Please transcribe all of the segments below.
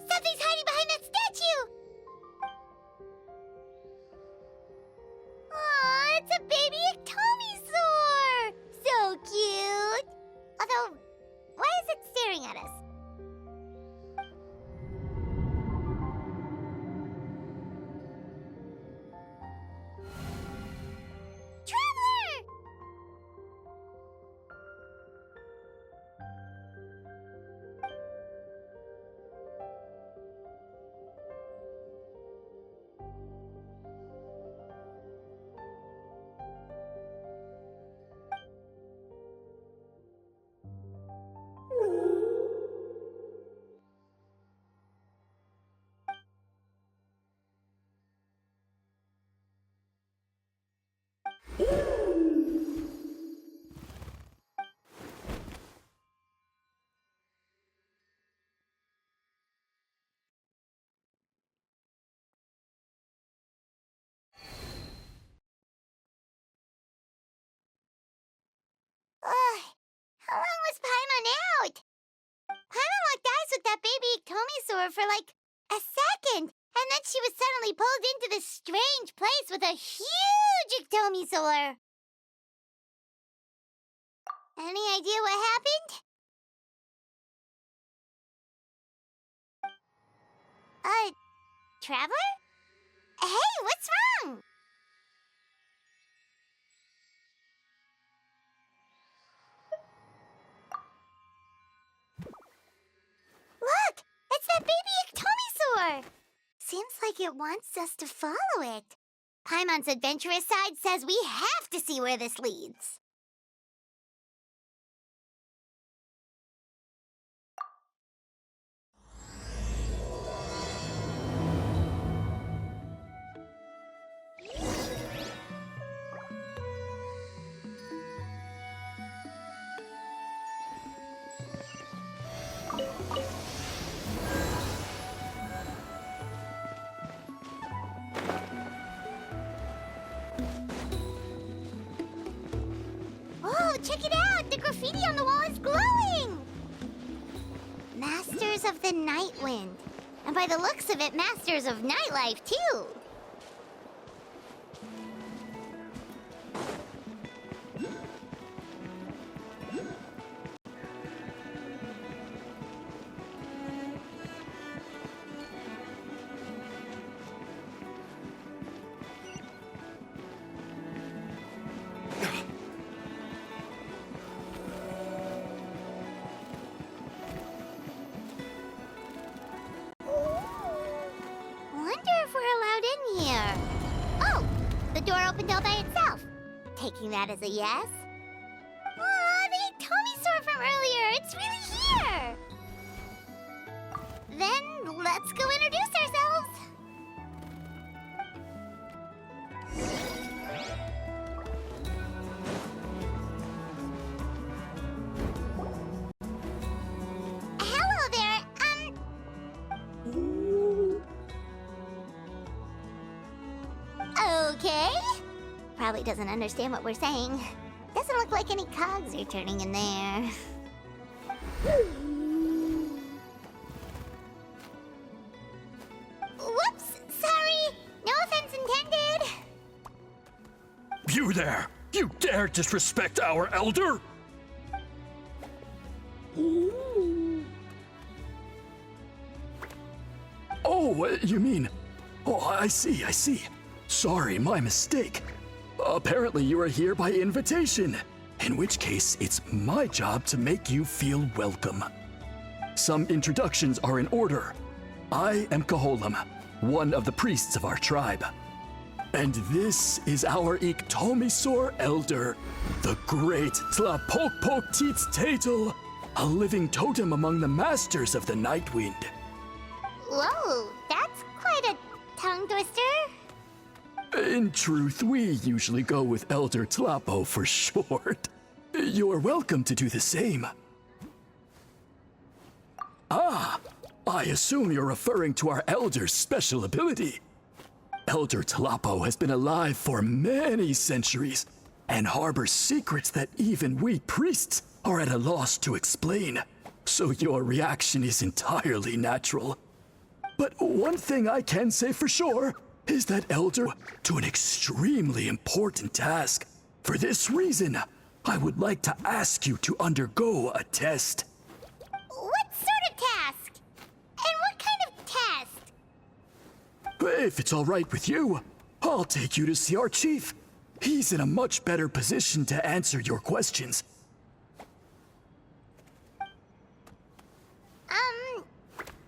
Something's hiding behind that statue! Aw, it's a baby Ectomisaur! So cute! Although, why is it staring at us? Traveler! How long was Paimon out? Paimon locked eyes with that baby Ectomisaur for like a second, and then she was suddenly pulled into this strange place with a huge Ectomisaur. Any idea what happened? Traveler? Hey, what's wrong? Look! It's that baby Ectomisaur! Seems like it wants us to follow it. Paimon's adventurous side says we have to see where this leads. Oh, check it out! The graffiti on the wall is glowing! Masters of the Night Wind. And by the looks of it, masters of nightlife, too. Door opened all by itself. Taking that as a yes? Aw, the Ectomisaur from earlier! It's really here! Then, let's go introduce ourselves! Hello there, Okay. Probably doesn't understand what we're saying. Doesn't look like any cogs are turning in there. Whoops! Sorry! No offense intended! You there! You dare disrespect our elder? Oh, you mean... Oh, I see. Sorry, my mistake. Apparently you are here by invitation, in which case it's my job to make you feel welcome. Some introductions are in order. I am Kaholam, one of the priests of our tribe. And this is our Iktomisor Elder, the great Tlapokpokteets a living totem among the masters of the Nightwind. Whoa, that's quite a tongue twister. In truth, we usually go with Elder Tlapo for short. You're welcome to do the same. Ah, I assume you're referring to our Elder's special ability. Elder Tlapo has been alive for many centuries and harbors secrets that even we priests are at a loss to explain. So your reaction is entirely natural. But one thing I can say for sure is that Elder to an extremely important task. For this reason, I would like to ask you to undergo a test. What sort of task? And what kind of test? If it's all right with you, I'll take you to see our chief. He's in a much better position to answer your questions.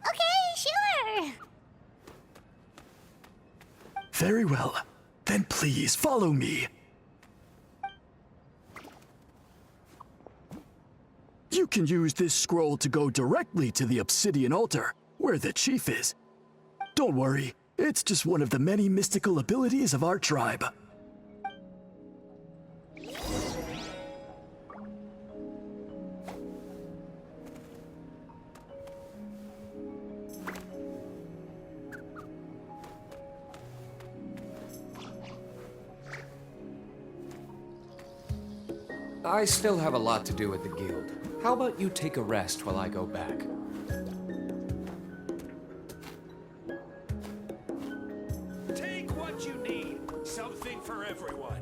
Okay, sure. Very well. Then please follow me. You can use this scroll to go directly to the obsidian altar, where the chief is. Don't worry, it's just one of the many mystical abilities of our tribe. I still have a lot to do at the guild. How about you take a rest while I go back? Take what you need. Something for everyone.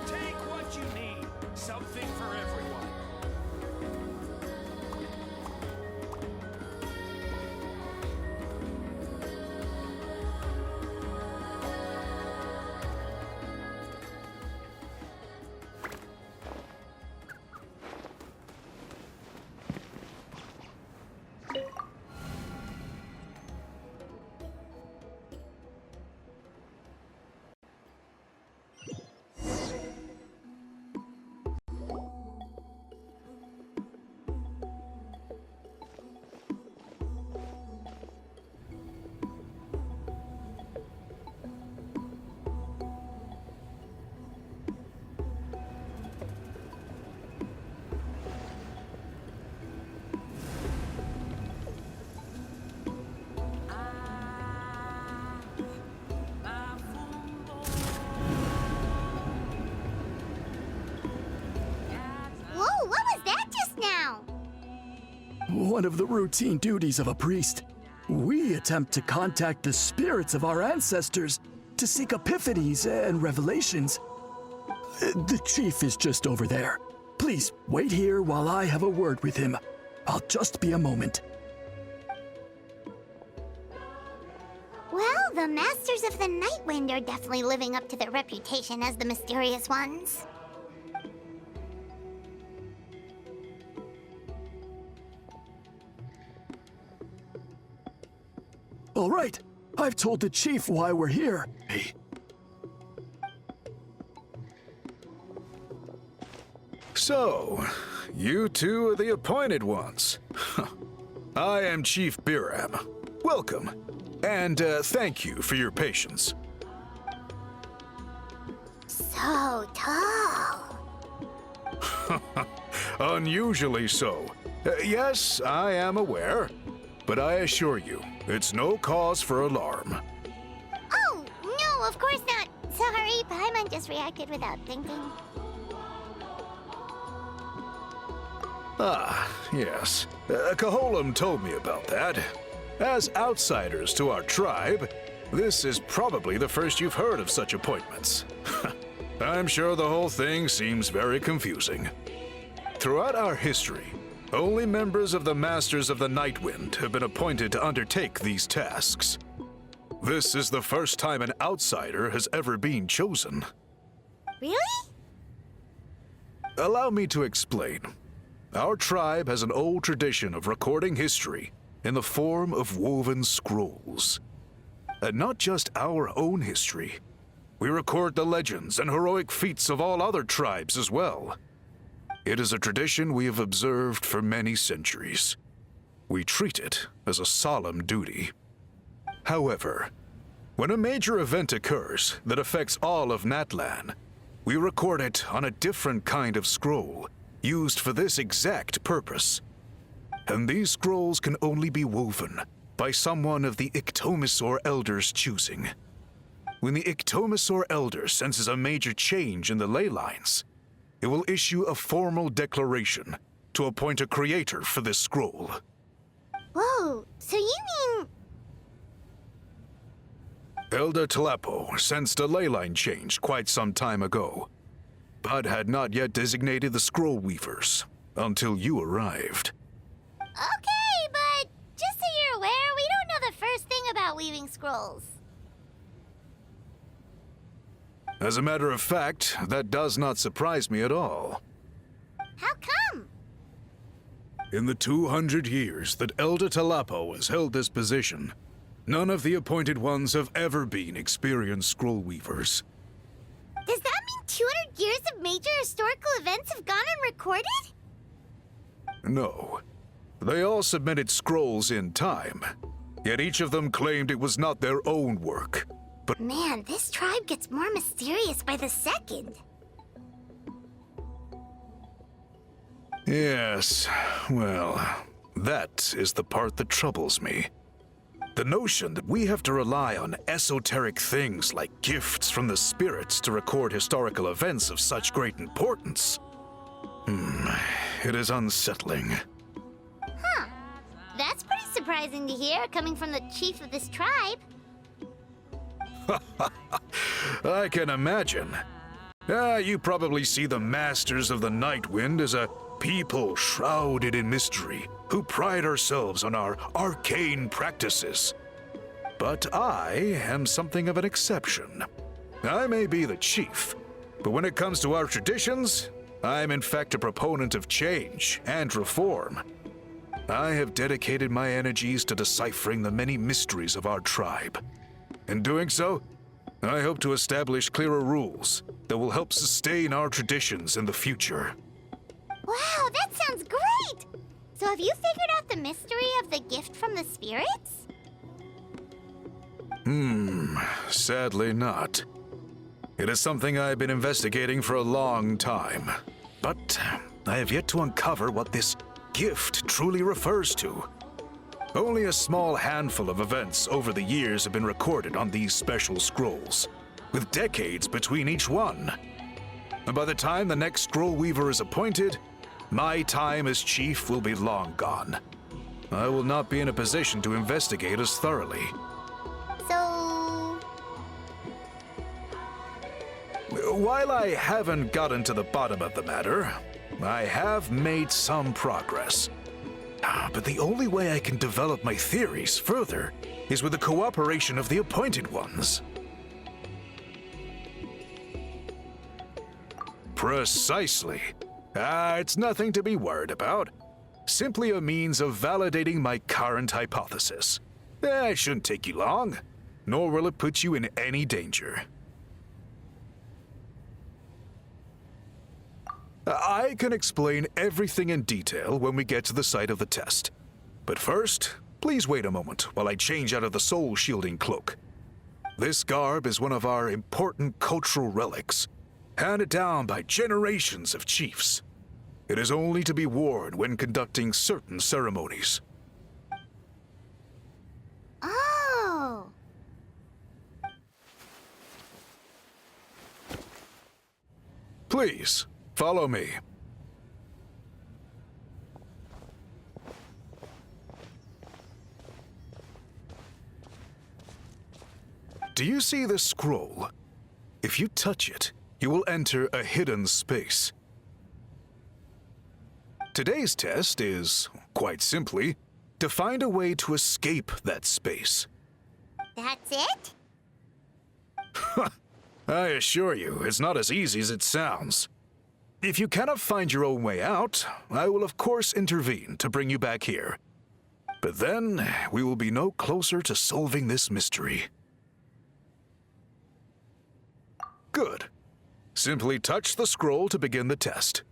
Take what you need. Something for everyone. Whoa, what was that just now? One of the routine duties of a priest. We attempt to contact the spirits of our ancestors to seek epiphanies and revelations. The chief is just over there. Please wait here while I have a word with him. I'll just be a moment. Well, the Masters of the Nightwind are definitely living up to their reputation as the mysterious ones. All right, I've told the chief why we're here. Hey. So, you two are the appointed ones. I am Chief Biram. Welcome, and thank you for your patience. So tall. Unusually so. Yes, I am aware, but I assure you, it's no cause for alarm. Oh, no, of course not. Sorry, Paimon just reacted without thinking. Ah, yes. Kaholam told me about that. As outsiders to our tribe, this is probably the first you've heard of such appointments. I'm sure the whole thing seems very confusing. Throughout our history, only members of the Masters of the Nightwind have been appointed to undertake these tasks. This is the first time an outsider has ever been chosen. Really? Allow me to explain. Our tribe has an old tradition of recording history in the form of woven scrolls. And not just our own history. We record the legends and heroic feats of all other tribes as well. It is a tradition we have observed for many centuries. We treat it as a solemn duty. However, when a major event occurs that affects all of Natlan, we record it on a different kind of scroll, used for this exact purpose. And these scrolls can only be woven by someone of the Ictomisaur Elders' choosing. When the Ictomisaur Elder senses a major change in the ley lines, it will issue a formal declaration to appoint a creator for this scroll. Whoa, so you mean... Elder Talapo sensed a ley line change quite some time ago, but had not yet designated the scroll weavers until you arrived. Okay, but just so you're aware, we don't know the first thing about weaving scrolls. As a matter of fact, that does not surprise me at all. How come? In the 200 years that Elder Talapo has held this position, none of the appointed ones have ever been experienced scroll weavers. Does that mean 200 years of major historical events have gone unrecorded? No. They all submitted scrolls in time, yet each of them claimed it was not their own work. But Man, this tribe gets more mysterious by the second. yes, well, that is the part that troubles me. The notion that we have to rely on esoteric things like gifts from the spirits to record historical events of such great importance. It is unsettling. Huh. That's pretty surprising to hear, coming from the chief of this tribe. I can imagine. You probably see the Masters of the Nightwind as a people shrouded in mystery, who pride ourselves on our arcane practices. But I am something of an exception. I may be the chief, but when it comes to our traditions, I am in fact a proponent of change and reform. I have dedicated my energies to deciphering the many mysteries of our tribe. In doing so, I hope to establish clearer rules that will help sustain our traditions in the future. Wow, that sounds great! So have you figured out the mystery of the gift from the spirits? Sadly not. It is something I've been investigating for a long time, but I have yet to uncover what this gift truly refers to. Only a small handful of events over the years have been recorded on these special scrolls, with decades between each one. And by the time the next scroll weaver is appointed, my time as chief will be long gone. I will not be in a position to investigate as thoroughly. So... While I haven't gotten to the bottom of the matter, I have made some progress. But the only way I can develop my theories further is with the cooperation of the appointed ones. Precisely. It's nothing to be worried about. Simply a means of validating my current hypothesis. It shouldn't take you long, nor will it put you in any danger. I can explain everything in detail when we get to the site of the test. But first, please wait a moment while I change out of the soul-shielding cloak. This garb is one of our important cultural relics, handed down by generations of chiefs. It is only to be worn when conducting certain ceremonies. Oh! Please, follow me. Do you see this scroll? If you touch it, you will enter a hidden space. Today's test is, quite simply, to find a way to escape that space. That's it? I assure you, it's not as easy as it sounds. If you cannot find your own way out, I will of course intervene to bring you back here. But then, we will be no closer to solving this mystery. Good. Simply touch the scroll to begin the test.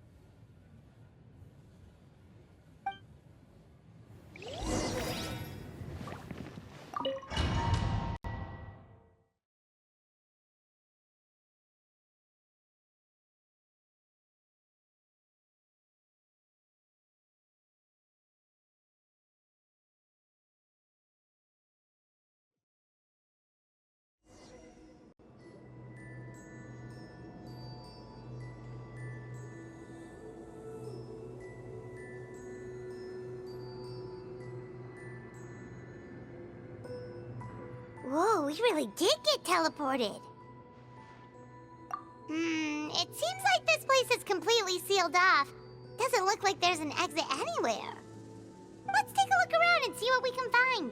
Whoa, we really did get teleported. It seems like this place is completely sealed off. Doesn't look like there's an exit anywhere. Let's take a look around and see what we can find.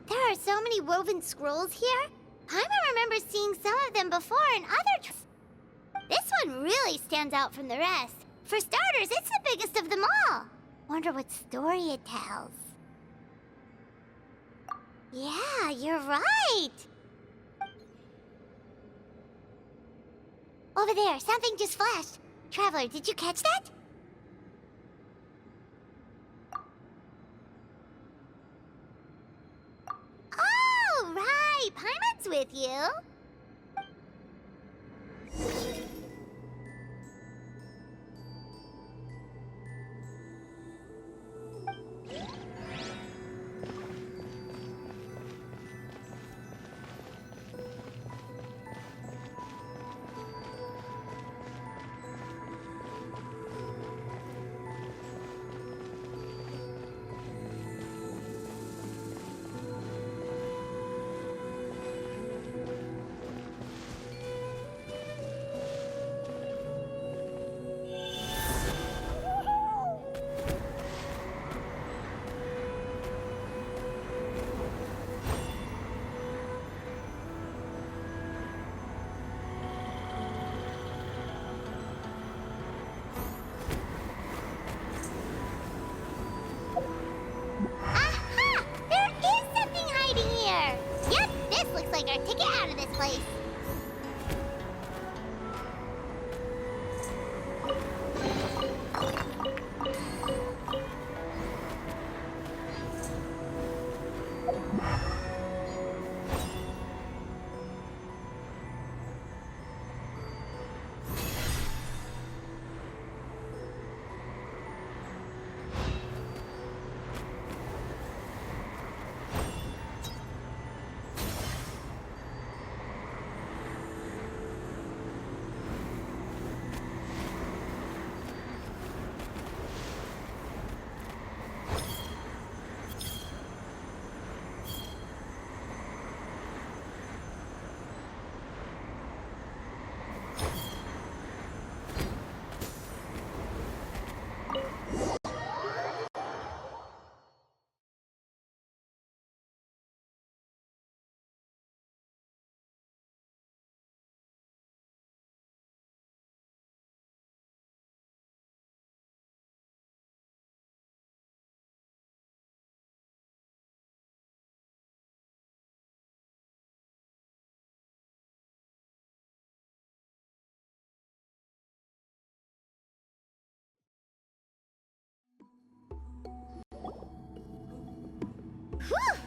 There are so many woven scrolls here. Paimon remembers seeing some of them before in other This one really stands out from the rest. For starters, it's the biggest of them all. Wonder what story it tells. Yeah, you're right. Over there, something just flashed. Traveler, did you catch that? Oh, right. Paimon's with you.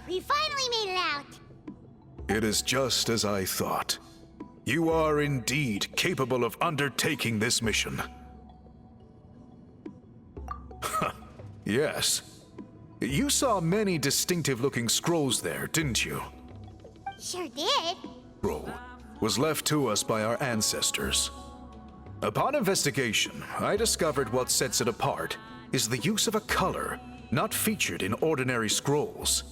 We finally made it out. It is just as I thought. You are indeed capable of undertaking this mission. Yes. You saw many distinctive-looking scrolls there, didn't you? Sure did. Scroll was left to us by our ancestors. Upon investigation, I discovered what sets it apart is the use of a color not featured in ordinary scrolls.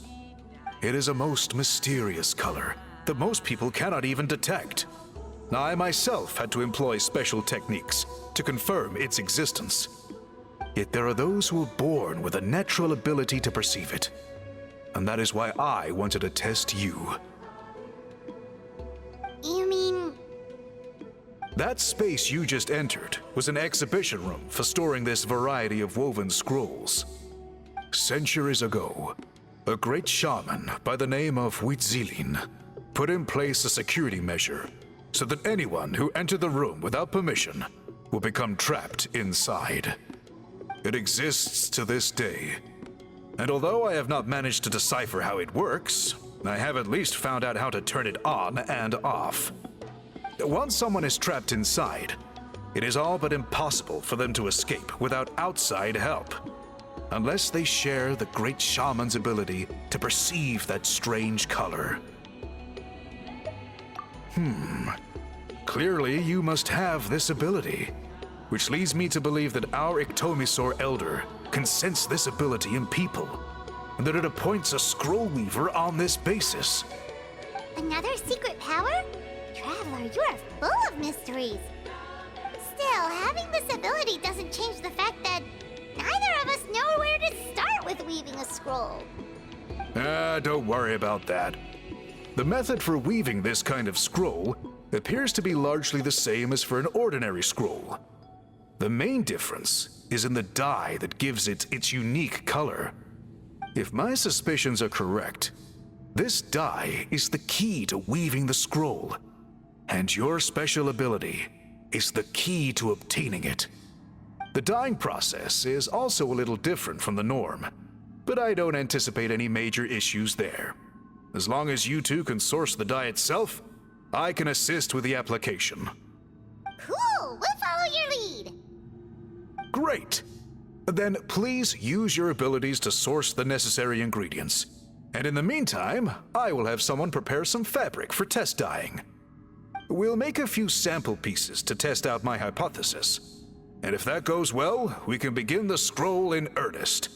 It is a most mysterious color that most people cannot even detect. I myself had to employ special techniques to confirm its existence. Yet there are those who are born with a natural ability to perceive it. And that is why I wanted to test you. You mean... That space you just entered was an exhibition room for storing this variety of woven scrolls. Centuries ago, a great shaman by the name of Huitzilin put in place a security measure so that anyone who entered the room without permission will become trapped inside. It exists to this day, and although I have not managed to decipher how it works, I have at least found out how to turn it on and off. Once someone is trapped inside, it is all but impossible for them to escape without outside help, unless they share the great shaman's ability to perceive that strange color. Clearly you must have this ability, which leads me to believe that our Iktomisaur Elder can sense this ability in people, and that it appoints a scroll weaver on this basis. Another secret power? Traveler, you are full of mysteries. Still, having this ability doesn't change the fact that neither of us know where to start with weaving a scroll. Don't worry about that. The method for weaving this kind of scroll appears to be largely the same as for an ordinary scroll. The main difference is in the dye that gives it its unique color. If my suspicions are correct, this dye is the key to weaving the scroll, and your special ability is the key to obtaining it. The dyeing process is also a little different from the norm, but I don't anticipate any major issues there. As long as you two can source the dye itself, I can assist with the application. Cool, we'll follow your lead. Great! Then please use your abilities to source the necessary ingredients. And in the meantime, I will have someone prepare some fabric for test dyeing. We'll make a few sample pieces to test out my hypothesis. And if that goes well, we can begin the scroll in earnest.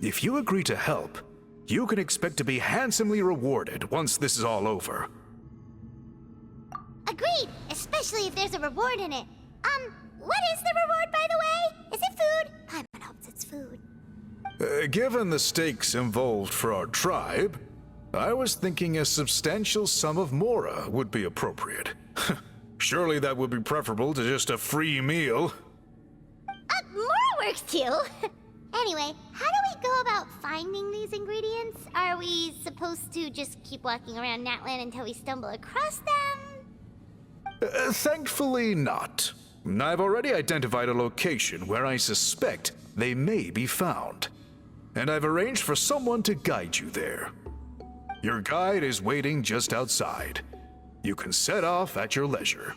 If you agree to help, you can expect to be handsomely rewarded once this is all over. Agreed, especially if there's a reward in it. What is the reward, by the way? Is it food? Paimon hopes it's food. Given the stakes involved for our tribe, I was thinking a substantial sum of mora would be appropriate. Surely that would be preferable to just a free meal. More works too. Anyway, how do we go about finding these ingredients? Are we supposed to just keep walking around Natlan until we stumble across them? Thankfully not. I've already identified a location where I suspect they may be found, and I've arranged for someone to guide you there. Your guide is waiting just outside. You can set off at your leisure.